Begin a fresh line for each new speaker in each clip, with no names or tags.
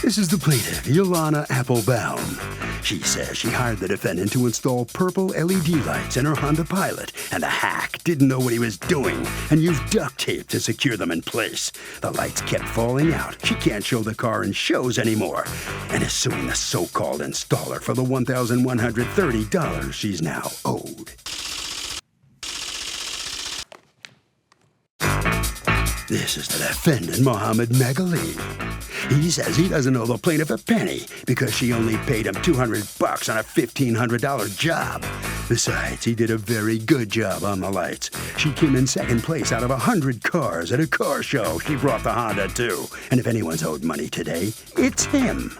This is the plaintiff, Yolanda Applebaum. She says she hired the defendant to install purple LED lights in her Honda Pilot, and the hack didn't know what he was doing and used duct tape to secure them in place. The lights kept falling out. She can't show the car in shows anymore, and is suing the so-called installer for the $1,130 she's now owed. This is the defendant, Mohammed Megali. He says he doesn't owe the plaintiff a penny because she only paid him $200 on a $1,500 job. Besides, he did a very good job on the lights. She came in second place out of 100 cars at a car show. She brought the Honda too. And if anyone's owed money today, it's him.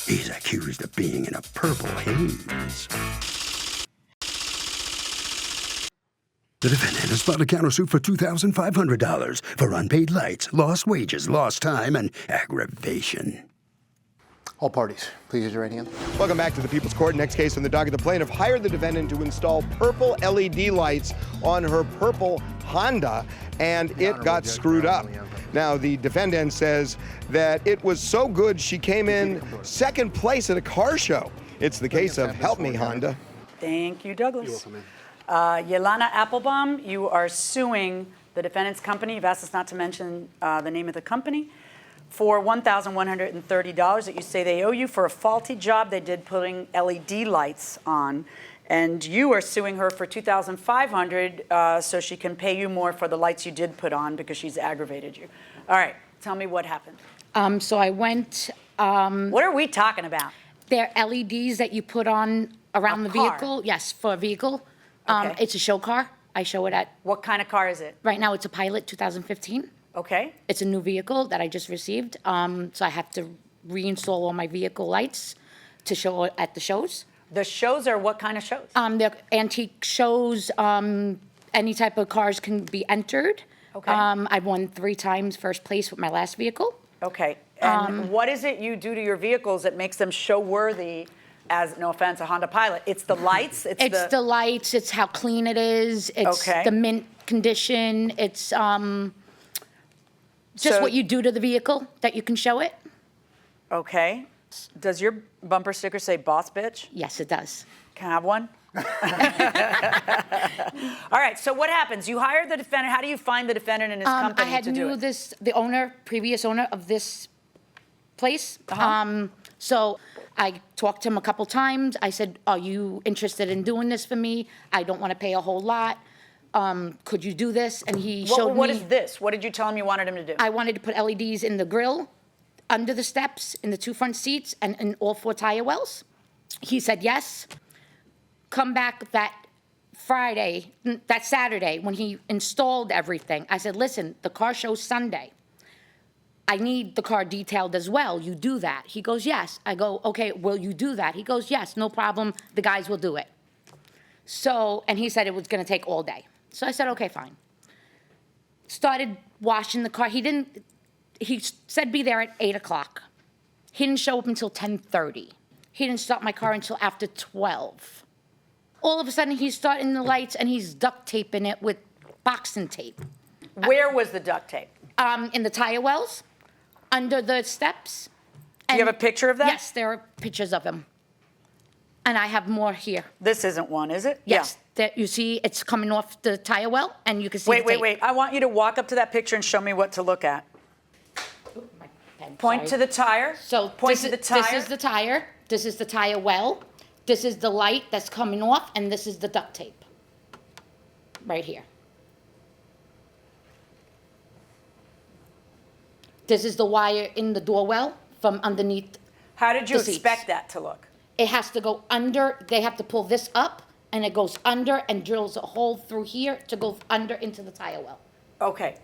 He's accused of being in a purple haze. The defendant has filed a countersuit for $2,500 for unpaid lights, lost wages, lost time, and aggravation.
All parties, please use your right hand.
Welcome back to the People's Court. Next case on the docket. The plaintiff hired the defendant to install purple LED lights on her purple Honda, and it got screwed up. Now, the defendant says that it was so good she came in second place at a car show. It's the case of Help Me Honda.
Thank you, Douglas.
You're welcome, ma'am.
Yolanda Applebaum, you are suing the defendant's company. You've asked us not to mention the name of the company for $1,130 that you say they owe you for a faulty job they did putting LED lights on. And you are suing her for $2,500 so she can pay you more for the lights you did put on because she's aggravated you. All right, tell me what happened.
So I went.
What are we talking about?
They're LEDs that you put on around
A
the
car?
vehicle. Yes, for a vehicle.
Okay.
It's a show car. I show it at.
What kind of car is it?
Right now, it's a Pilot 2015.
Okay.
It's a new vehicle that I just received. So I have to reinstall all my vehicle lights to show at the shows.
The shows are what kind of shows?
They're antique shows. Any type of cars can be entered.
Okay.
I've won 3 times first place with my last vehicle.
Okay. And what is it you do to your vehicles that makes them show worthy as, no offense, a Honda Pilot? It's the lights?
It's the lights. It's how clean it is. It's
Okay.
the mint condition. It's just
So-
what you do to the vehicle that you can show it.
Okay. Does your bumper sticker say boss bitch?
Yes, it does.
Can I have one? All right, so what happens? You hire the defendant. How do you find the defendant and his company
I had
to do
knew
it?
the previous owner of this place.
Uh-huh.
So I talked to him a couple times. I said, are you interested in doing this for me? I don't want to pay a whole lot. Could you do this? And he showed me.
What is this? What did you tell him you wanted him to do?
I wanted to put LEDs in the grill, under the steps, in the 2 front seats, and in all 4 tire wells. He said yes. Come back that Saturday, when he installed everything. I said, listen, the car show's Sunday. I need the car detailed as well. You do that. He goes, yes. I go, okay, will you do that? He goes, yes, no problem. The guys will do it. So, and he said it was going to take all day. So I said, okay, fine. Started washing the car. He said be there at 8 o'clock. He didn't show up until 10:30. He didn't start my car until after 12. All of a sudden, he's starting the lights and he's duct taping it with boxing tape.
Where was the duct tape?
In the tire wells, under the steps.
Do you have a picture of that?
Yes, there are pictures of him. And I have more here.
This isn't one, is it?
Yes, that you see it's coming off the tire well, and you can see the tape.
Wait. I want you to walk up to that picture and show me what to look at.
Ooh, my pen,
Point to
sorry.
the tire.
So
Point to the tire.
This is the tire. This is the tire well. This is the light that's coming off, and this is the duct tape. Right here. This is the wire in the door well from underneath.
How did you
the seats.
expect that to look?
It has to go under. They have to pull this up, and it goes under and drills a hole through here to go under into the tire well.
Okay.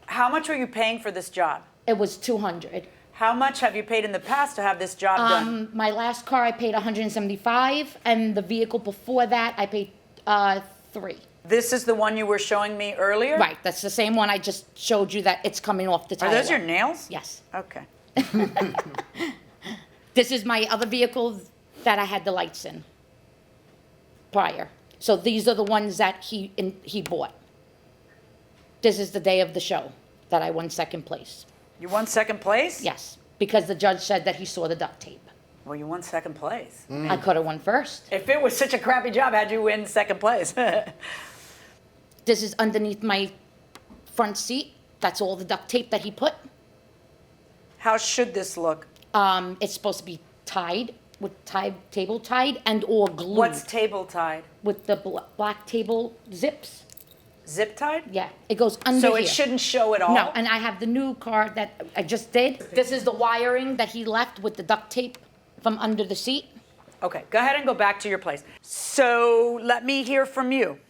How much were you paying for this job?
It was $200.
How much have you paid in the past to have this job done?
My last car I paid $175, and the vehicle before that I paid $3.
This is the one you were showing me earlier?
Right, that's the same one I just showed you that it's coming off the tire.
Are those
well.
your nails?
Yes.
Okay.
This is my other vehicle that I had the lights in prior. So these are the ones that he bought. This is the day of the show that I won second place.
You won second place?
Yes. because the judge said that he saw the duct tape.
Well, you won second place.
I could have won first.
If it was such a crappy job, how'd you win second place?
This is underneath my front seat. That's all the duct tape that he put.
How should this look?
It's supposed to be tied with table tied and or glued.
What's table tied?
With the black table zips.
Zip tied?
Yeah, it goes under
So
here.
it shouldn't show at all?
No, and I have the new card that I just did. This is the wiring that he left with the duct tape from under the seat.
Okay, go ahead and go back to your place. So let me hear from you.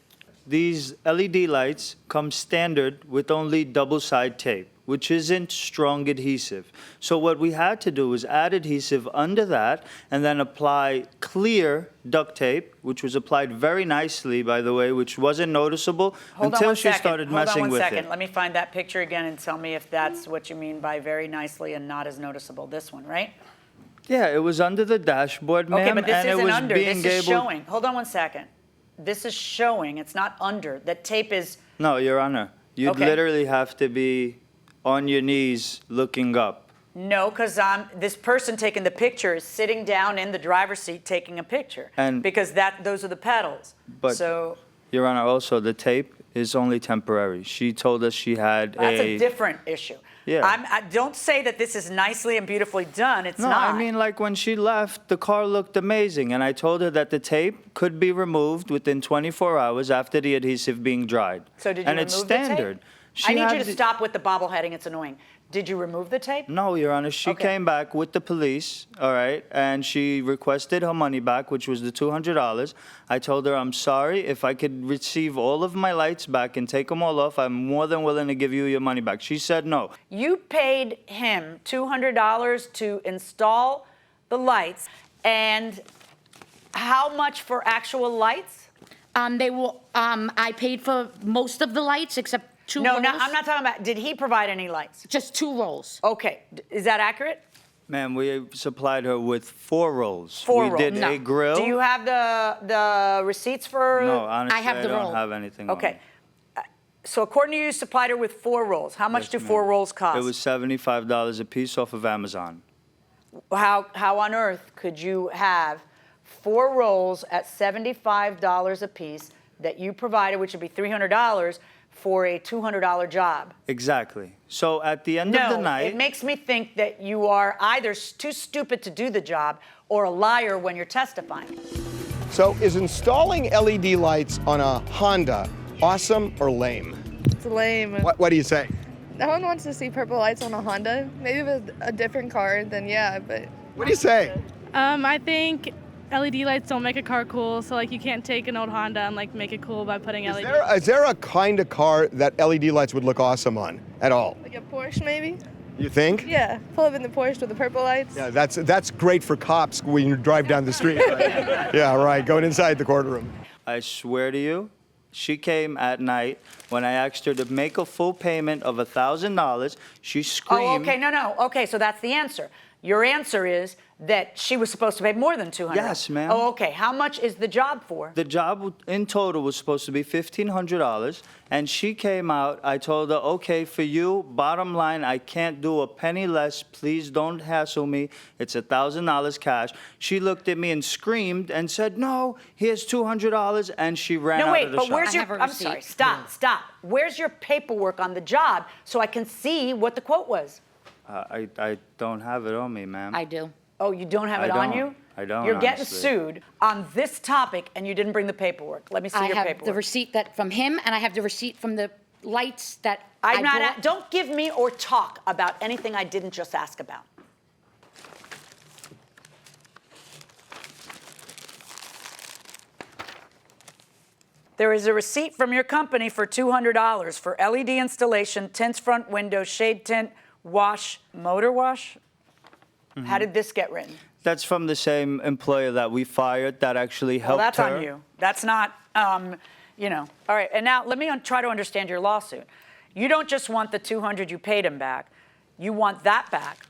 These LED lights come standard with only double-side tape, which isn't strong adhesive. So what we had to do was add adhesive under that and then apply clear duct tape, which was applied very nicely, by the way, which wasn't noticeable until she started messing with it.
Let me find that picture again and tell me if that's what you mean by very nicely and not as noticeable. This one, right?
Yeah, it was under the dashboard, ma'am,
Okay, but this
and it
isn't
was
under.
being
This is
able.
showing. Hold on one second. This is showing. It's not under. That tape is.
No, Your Honor, you'd
Okay.
literally have to be on your knees looking up.
No, because this person taking the picture is sitting down in the driver's seat taking a picture.
And-
because those are the pedals.
But-
So
Your Honor, also, the tape is only temporary. She told us she had
that's a different issue.
Yeah.
I don't say that this is nicely and beautifully done. It's
No,
not.
I mean, like, when she left, the car looked amazing, and I told her that the tape could be removed within 24 hours after the adhesive being dried.
So did you
and
remove
it's
the tape?
standard.
I need you
had
to stop with the bobbleheading. It's annoying. Did you remove the tape?
No, Your Honor, she
Okay.
came back with the police, all right, and she requested her money back, which was the $200. I told her, I'm sorry, if I could receive all of my lights back and take them all off, I'm more than willing to give you your money back. She said no.
You paid him $200 to install the lights, and how much for actual lights?
I paid for most of the lights except two
No,
rolls.
no, I'm not talking about, did he provide any lights?
Just 2 rolls.
Okay, is that accurate?
Ma'am, we supplied her with 4 rolls.
Four
we
rolls.
did
No.
a grill.
Do you have the receipts for?
No, honestly,
I have the
don't
roll.
have anything on
Okay.
me.
So according to you, you supplied her with 4 rolls. How much
Yes,
do
ma'am.
4 rolls cost?
It was $75 a piece off of Amazon.
How on earth could you have 4 rolls at $75 a piece that you provided, which would be $300 for a $200 job?
Exactly. So at the end of the
No,
night,
it makes me think that you are either too stupid to do the job or a liar when you're testifying.
So is installing LED lights on a Honda awesome or lame?
It's lame.
What do you say?
No one wants to see purple lights on a Honda. Maybe if it's a different car, then yeah, but
What do you say?
I think LED lights don't make a car cool, so like you can't take an old Honda and like make it cool by putting LED.
Is there a kind of car that LED lights would look awesome on at all?
like a Porsche maybe?
You think?
Yeah, pull up in the Porsche with the purple lights.
Yeah, that's great for cops when you drive down the street. Right? Yeah, right. Going inside the courtroom.
I swear to you, she came at night when I asked her to make a full payment of $1,000. She screamed.
Oh, okay, no. Okay, so that's the answer. Your answer is that she was supposed to pay more than $200.
Yes, ma'am.
Oh, okay. How much is the job for?
The job in total was supposed to be $1,500, and she came out. I told her, okay, for you, bottom line, I can't do a penny less. Please don't hassle me. It's $1,000 cash. She looked at me and screamed and said, no, here's $200, and she ran
No,
out
wait,
of the
but
shop.
where's
I
your?
have a
I'm sorry.
receipt.
Stop. Where's your paperwork on the job so I can see what the quote was?
I don't have it on me, ma'am.
I do.
Oh, you don't have
I
it on
don't.
you?
I don't,
You're getting
honestly.
sued on this topic, and you didn't bring the paperwork. Let me see
I
your
have
paperwork.
the receipt from him, and I have the receipt from the lights that I bought.
Don't give me or talk about anything I didn't just ask about. There is a receipt from your company for $200 for LED installation, tints front windows, shade tint, wash, motor wash.
Mm-hmm.
How did this get written?
That's from the same employer that we fired that actually
Well,
helped
that's
her.
on you. That's not, All right, and now let me try to understand your lawsuit. You don't just want the $200 you paid him back. You want that back.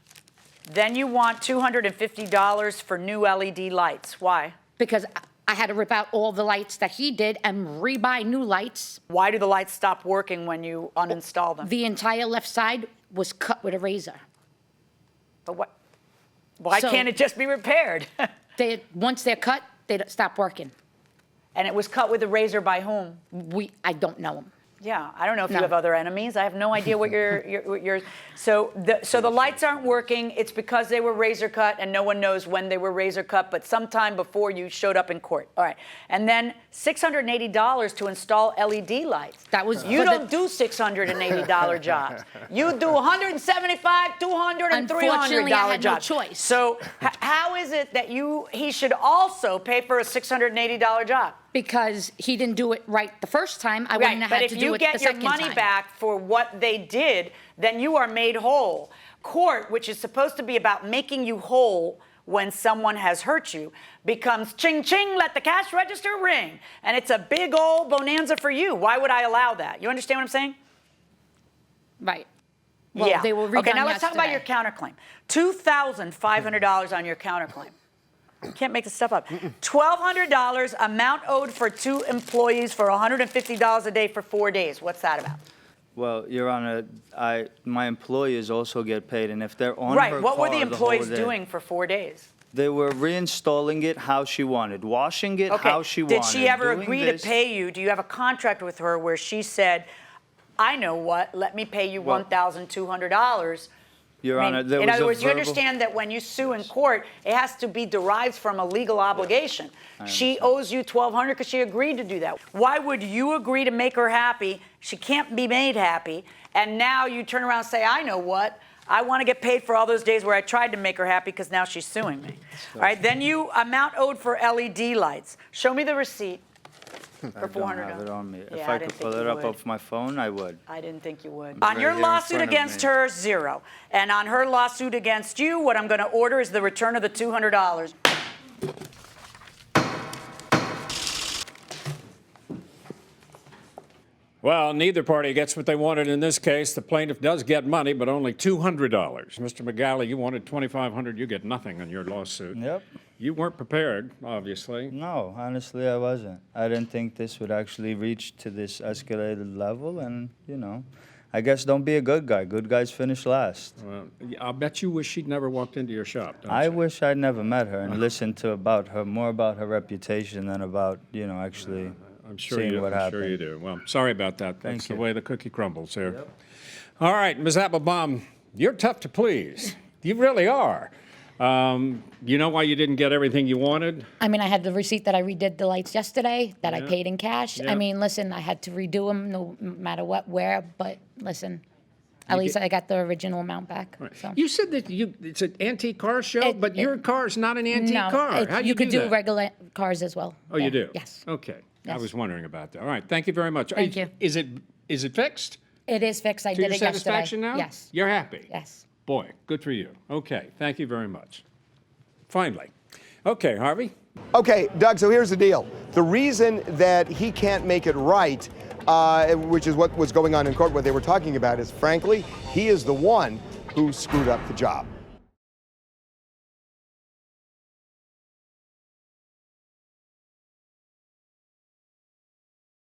Then you want $250 for new LED lights. Why?
Because I had to rip out all the lights that he did and rebuy new lights.
Why do the lights stop working when you uninstall them?
The entire left side was cut with a razor.
But what? Why
So-
can't it just be repaired?
Once they're cut, they stop working.
And it was cut with a razor by whom?
I don't know them.
Yeah, I don't know if you
No.
have other enemies. I have no idea what your so the lights aren't working. It's because they were razor cut, and no one knows when they were razor cut, but sometime before you showed up in court. All right, and then $680 to install LED lights.
That was
you
for
don't do $680 jobs. You do $175, $200, and
Unfortunately, I
$300
had no
jobs.
choice.
So how is it that he should also pay for a $680 job?
Because he didn't do it right the first time, I wouldn't have had to do it the second time.
But if you get your money back for what they did, then you are made whole. Court, which is supposed to be about making you whole when someone has hurt you, becomes ching ching, let the cash register ring. And it's a big old bonanza for you. Why would I allow that? You understand what I'm saying?
Right. Well,
yeah.
they were redone
Okay, now let's talk about
yesterday.
your counterclaim. $2,500 on your counterclaim. You can't make this stuff up. $1,200 amount owed for 2 employees for $150 a day for 4 days. What's that about?
Well, Your Honor, my employees also get paid, and if they're on
Right.
her
What were the
car whole
employees
day-
doing for 4 days?
They were reinstalling it how she wanted, washing it
Okay.
how she wanted.
Did she ever
doing
agree
this.
to pay you? Do you have a contract with her where she said, I know what, let me pay you
Well,
$1,200?
Your
I mean,
Honor, there
in
was
other
a
words, you
verbal-
understand that when you sue in court, it has to be derived from a legal obligation. She owes you $1,200 because she agreed to do that. Why would you agree to make her happy? She can't be made happy. And now you turn around and say, I know what, I want to get paid for all those days where I tried to make her happy because now she's suing me. All right, then you amount owed for LED lights. Show me the receipt for
I don't
$400.
have it on me.
Yeah,
If
I
I
didn't
could
think
pull it
you
up
would.
off my phone, I would.
I didn't think you would.
Right
On your
here in
lawsuit
front of
against
me.
her, 0. And on her lawsuit against you, what I'm going to order is the return of the $200.
Well, neither party gets what they wanted in this case. The plaintiff does get money, but only $200. Mr. McGalley, you wanted $2,500. You get nothing on your lawsuit.
Yep.
You weren't prepared, obviously.
No, honestly, I wasn't. I didn't think this would actually reach to this escalated level, and, you know, I guess don't be a good guy. Good guys finish last.
Well, I'll bet you wish she'd never walked into your shop, don't
I
you?
wish I'd never met her and listened to more about her reputation than about, you know, actually
I'm sure
seeing
you,
what
I'm
happened.
sure you do. Well, sorry about that.
Thank
That's the
you.
way the cookie crumbles here. All right, Ms. Applebaum, you're tough to please. You really are. You know why you didn't get everything you wanted?
I mean, I had the receipt that I redid the lights yesterday, that I paid in cash.
Yeah.
I mean, listen, I had to redo them no matter what, where, but listen, at least I got the original amount back. So.
You said that it's an antique car show, but your car's not an antique
No,
car. How do
you could do
that?
regular cars as well.
Oh, you do?
Yes.
Okay. I
Yes.
was wondering about that. All right. Thank you very much.
Thank you.
Is it fixed?
It is fixed. I
To
did
your
it yesterday.
satisfaction now?
Yes.
You're happy?
Yes.
Boy, good for you. Okay. Thank you very much. Finally. Okay, Harvey.
Okay, Doug, so here's the deal. The reason that he can't make it right, which is what was going on in court, what they were talking about, is frankly, he is the one who screwed up the job.